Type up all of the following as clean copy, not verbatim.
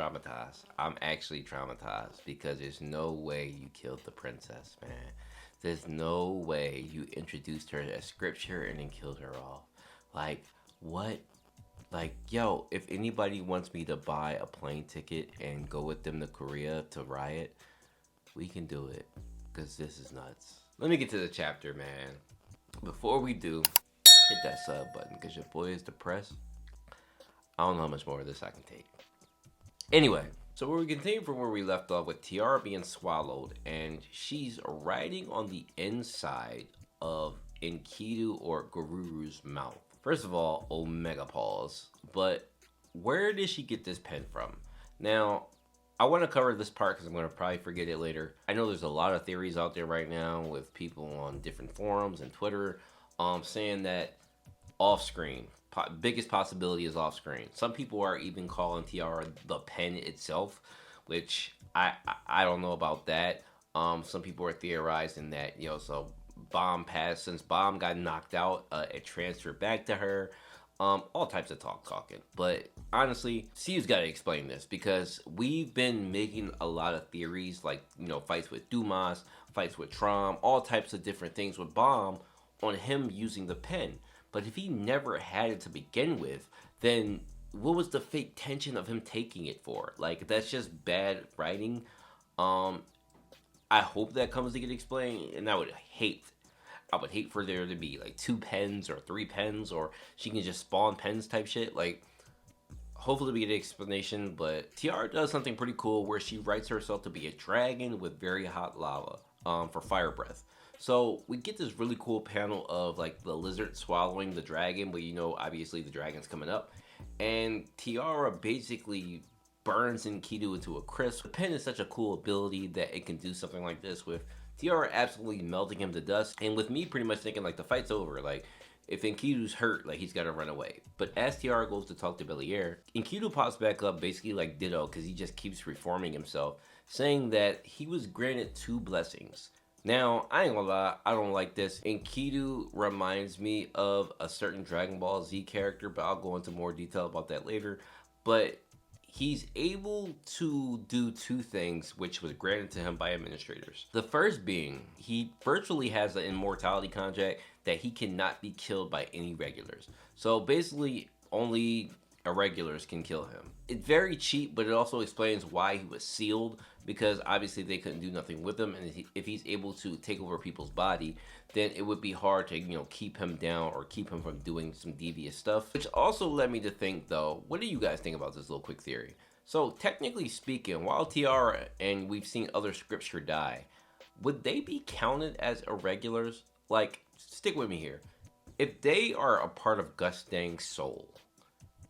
traumatized. I'm actually traumatized because there's no way you killed the princess, man. There's no way you introduced her as scripture and then killed her off. Like, what? Like, yo, if anybody wants me to buy a plane ticket and go with them to Korea to riot, we can do it. Because this is nuts. Let me get to the chapter, man. Before we do, hit that sub button because your boy is depressed. I don't know how much more of this I can take. Anyway, so we continue from where we left off with Tiara being swallowed, and she's riding on the inside of Enkidou or Gururu's mouth. First of all, omega pause. But where did she get this pen from? Now, I want to cover this part because I'm going to probably forget it later. I know there's a lot of theories out there right now with people on different forums and Twitter saying that off-screen. Biggest possibility is off-screen. Some people are even calling Tiara the pen itself, which I don't know about that. Some people are theorizing that, so Bomb passed, since Bomb got knocked out, it transferred back to her. All types of talking. But honestly, Steve's got to explain this because we've been making a lot of theories, like, fights with Dumas, fights with Trom, all types of different things with Bomb on him using the pen. But if he never had it to begin with, then what was the fake tension of him taking it for? Like, that's just bad writing. I hope that comes to get explained, and I would hate for there to be like 2 pens or 3 pens, or she can just spawn pens type shit. Like, hopefully we get an explanation. But Tiara does something pretty cool where she writes herself to be a dragon with very hot lava for fire breath. So we get this really cool panel of like the lizard swallowing the dragon, but obviously the dragon's coming up, and Tiara basically burns Enkidou into a crisp. The pen is such a cool ability that it can do something like this with Tiara absolutely melting him to dust, and with me pretty much thinking like the fight's over. Like, if Enkidou's hurt, like, he's got to run away. But as Tiara goes to talk to Belier, Enkidou pops back up basically like Ditto because he just keeps reforming himself, saying that he was granted 2 blessings. Now, I ain't gonna lie, I don't like this. Enkidou reminds me of a certain Dragon Ball Z character, but I'll go into more detail about that later. But he's able to do 2 things which was granted to him by administrators. The first being, he virtually has an immortality contract that he cannot be killed by any regulars. So basically, only irregulars can kill him. It's very cheap, but it also explains why he was sealed, because obviously they couldn't do nothing with him, and if he's able to take over people's body, then it would be hard to keep him down or keep him from doing some devious stuff. Which also led me to think, though, what do you guys think about this little quick theory? So technically speaking, while Tiara and we've seen other scripture die, would they be counted as irregulars? Like, stick with me here. If they are a part of Gustang's soul,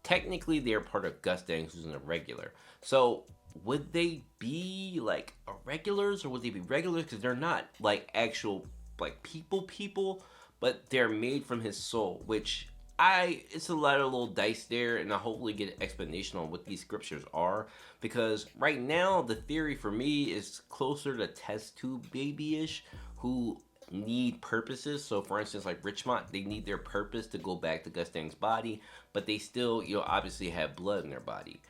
technically they're part of Gustang, who's an irregular. So would they be like irregulars, or would they be regulars? Because they're not like actual like people, but they're made from his soul, which it's a lot of little dice there, and I hopefully get an explanation on what these scriptures are, because right now the theory for me is closer to test tube babyish, who need purposes. So for instance, like Richmond, they need their purpose to go back to Gustang's body, but they still obviously have blood in their body.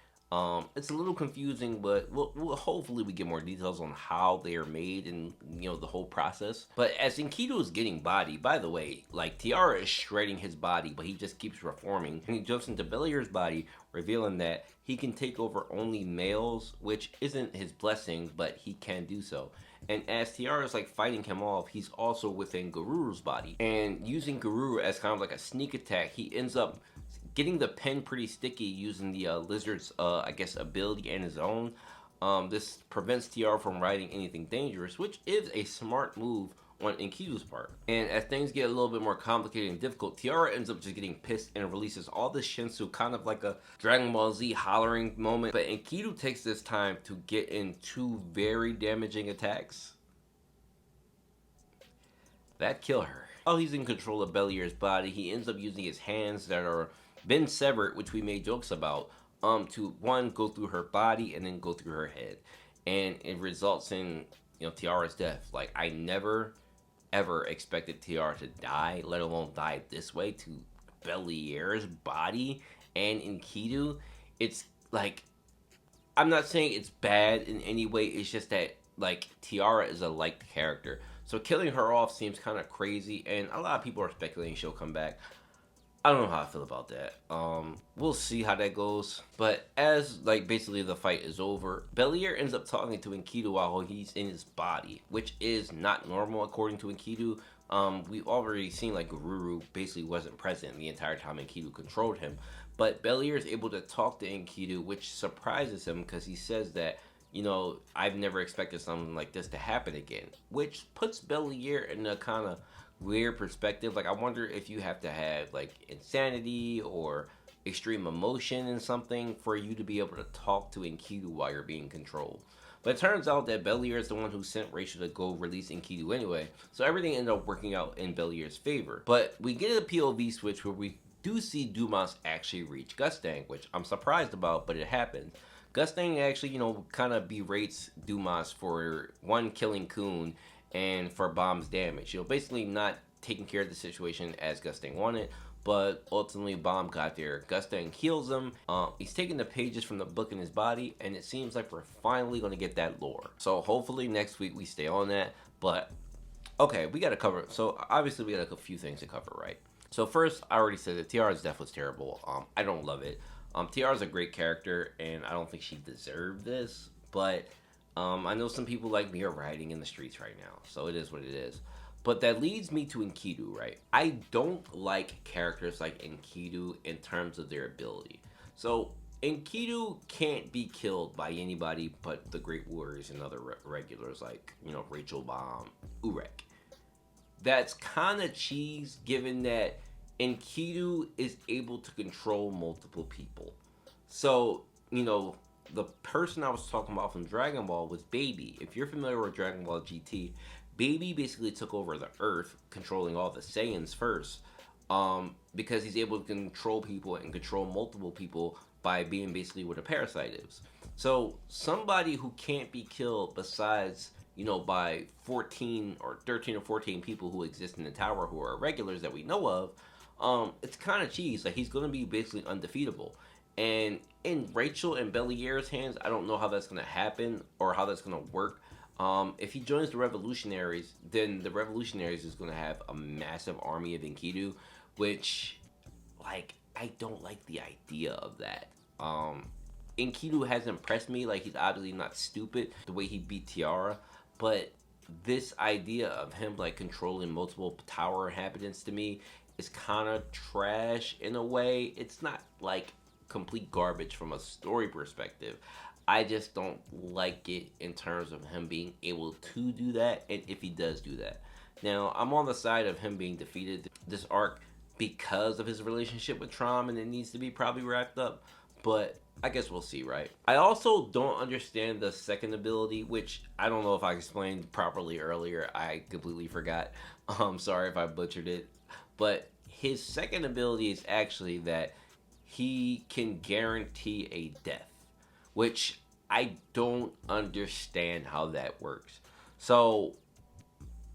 It's a little confusing, but we'll hopefully we get more details on how they are made and the whole process. But as Enkidou is getting body, by the way, like Tiara is shredding his body, but he just keeps reforming, and he jumps into Belier's body, revealing that he can take over only males, which isn't his blessing, but he can do so. And as Tiara is like fighting him off, he's also within Gururu's body, and using Gururu as kind of like a sneak attack, he ends up getting the pen pretty sticky using the lizard's, I guess, ability and his own. This prevents Tiara from riding anything dangerous, which is a smart move on Enkidou's part. And as things get a little bit more complicated and difficult, Tiara ends up just getting pissed and releases all the Shinsu, kind of like a Dragon Ball Z hollering moment. But Enkidou takes this time to get in 2 very damaging attacks that kill her. While he's in control of Belier's body, he ends up using his hands that are been severed, which we made jokes about, to one, go through her body and then go through her head, and it results in Tiara's death. Like, I never ever expected Tiara to die, let alone die this way to Belier's body and Enkidou. It's like, I'm not saying it's bad in any way. It's just that like Tiara is a liked character, so killing her off seems kind of crazy, and a lot of people are speculating she'll come back. I don't know how I feel about that. We'll see how that goes. But as like basically the fight is over, Belier ends up talking to Enkidu while he's in his body, which is not normal according to Enkidu. We've already seen like Gururu basically wasn't present the entire time Enkidu controlled him, but Belier is able to talk to Enkidu, which surprises him because he says that, you know, I've never expected something like this to happen again, which puts Belier in a kind of weird perspective. Like, I wonder if you have to have like insanity or extreme emotion in something for you to be able to talk to Enkidu while you're being controlled. But it turns out that Belier is the one who sent Rachel to go release Enkidu anyway, so everything ended up working out in Belier's favor. But we get a POV switch where we do see Dumas actually reach Gustang, which I'm surprised about, but it happened. Gustang actually, you know, kind of berates Dumas for one, killing Kun, and for Bomb's damage. You know, basically not taking care of the situation as Gustang wanted, but ultimately Bomb got there. Gustang heals him. He's taking the pages from the book in his body, and it seems like we're finally going to get that lore. So hopefully next week we stay on that. But okay, we got to cover. So obviously we got a few things to cover, right? So first, I already said that Tiara's death was terrible. I don't love it. Tiara's a great character, and I don't think she deserved this. But I know some people like me are rioting in the streets right now, so it is what it is. But that leads me to Enkidu, right? I don't like characters like Enkidu in terms of their ability. So Enkidu can't be killed by anybody but the Great Warriors and other regulars like, you know, Rachel, Bomb, Urek. That's kind of cheese given that Enkidu is able to control multiple people. So, you know, the person I was talking about from Dragon Ball was Baby. If you're familiar with Dragon Ball GT, Baby basically took over the Earth, controlling all the Saiyans first, because he's able to control people and control multiple people by being basically what a parasite is. So somebody who can't be killed besides, you know, by 14 or 13 or 14 people who exist in the tower who are regulars that we know of, it's kind of cheese. Like, he's going to be basically undefeatable. And in Rachel and Belier's hands, I don't know how that's going to happen or how that's going to work. If he joins the Revolutionaries, then the Revolutionaries is going to have a massive army of Enkidu, which, like, I don't like the idea of that. Enkidu has impressed me. Like, he's obviously not stupid the way he beat Tiara, but this idea of him, like, controlling multiple tower inhabitants to me is kind of trash in a way. It's not, like, complete garbage from a story perspective. I just don't like it in terms of him being able to do that, and if he does do that. Now, I'm on the side of him being defeated this arc because of his relationship with Trom, and it needs to be probably wrapped up, but I guess we'll see, right? I also don't understand the second ability, which I don't know if I explained properly earlier. I completely forgot. I'm sorry if I butchered it. But his second ability is actually that he can guarantee a death, which I don't understand how that works. So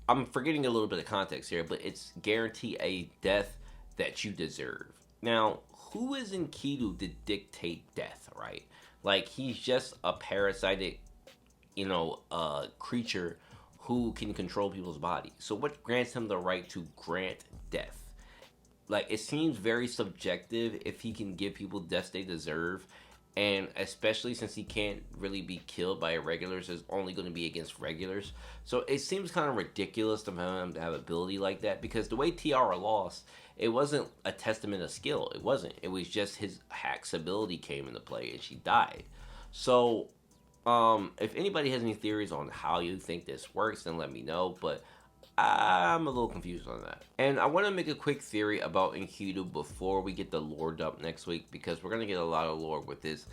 I'm forgetting a little bit of context here, but it's guarantee a death that you deserve. Now, who is Enkidu to dictate death, right? Like, he's just a parasitic, you know, creature who can control people's bodies. So what grants him the right to grant death? Like, it seems very subjective if he can give people deaths they deserve, and especially since he can't really be killed by irregulars, it's only going to be against regulars. So it seems kind of ridiculous to him to have ability like that, because the way Tiara lost, it wasn't a testament of skill. It wasn't. It was just his Hack's ability came into play and she died. So if anybody has any theories on how you think this works, then let me know. But I'm a little confused on that. And I want to make a quick theory about Enkidu before we get the lore dump next week, because we're going to get a lot of lore with this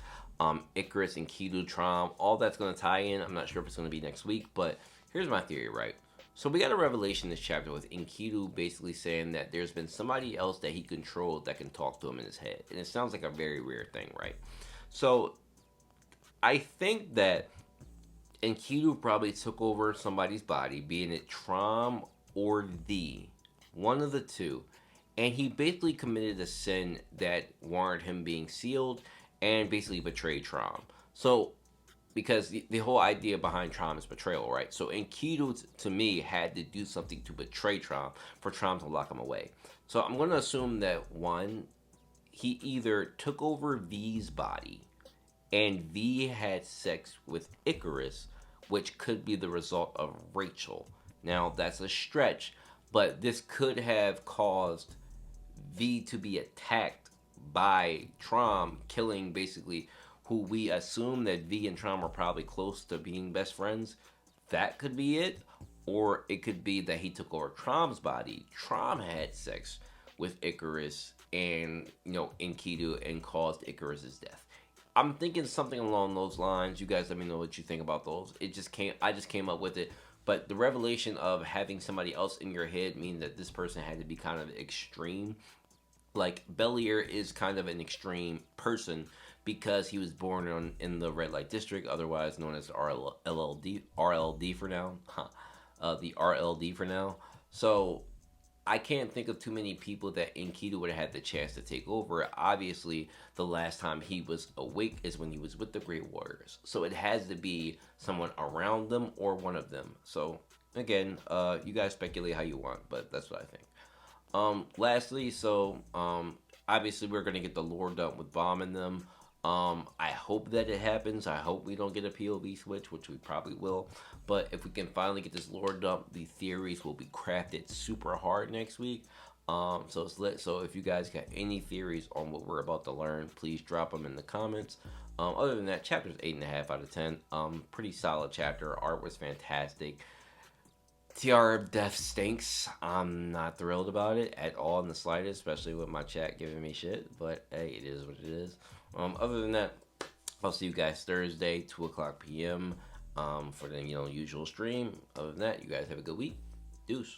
Icarus, Enkidu, Trom. All that's going to tie in. I'm not sure if it's going to be next week, but here's my theory, right? So we got a revelation in this chapter with Enkidu basically saying that there's been somebody else that he controlled that can talk to him in his head. And it sounds like a very rare thing, right? So I think that Enkidu probably took over somebody's body, being it Trom or the one of the two, and he basically committed a sin that warranted him being sealed and basically betrayed Trom. So because the whole idea behind Trom is betrayal, right? So Enkidu to me had to do something to betray Trom for Trom to lock him away. So I'm going to assume that one, he either took over V's body and V had sex with Icarus, which could be the result of Rachel. Now that's a stretch, but this could have caused V to be attacked by Trom, killing basically who we assume that V and Trom are probably close to being best friends. That could be it. Or it could be that he took over Trom's body. Trom had sex with Icarus and, Enkidu, and caused Icarus's death. I'm thinking something along those lines. You guys let me know what you think about those. I just came up with it. But the revelation of having somebody else in your head means that this person had to be kind of extreme. Like Belier is kind of an extreme person because he was born in the red light district, otherwise known as RLD for now. The RLD for now. So I can't think of too many people that Enkidu would have had the chance to take over. Obviously, the last time he was awake is when he was with the Great Warriors. So it has to be someone around them or one of them. So again, you guys speculate how you want, but that's what I think. Lastly, obviously we're gonna get the lore dump with Bomb in them. I hope that it happens. I hope we don't get a POV switch, which we probably will. But if we can finally get this lore dump, the theories will be crafted super hard next week. So it's lit. So if you guys got any theories on what we're about to learn, please drop them in the comments. Other than that, chapter's 8.5 out of 10. Pretty solid chapter. Art was fantastic. Tiara death stinks. I'm not thrilled about it at all in the slightest, especially with my chat giving me shit. But hey, it is what it is. Other than that, I'll see you guys Thursday, 2 o'clock p.m. For the usual stream. Other than that, you guys have a good week. Deuce.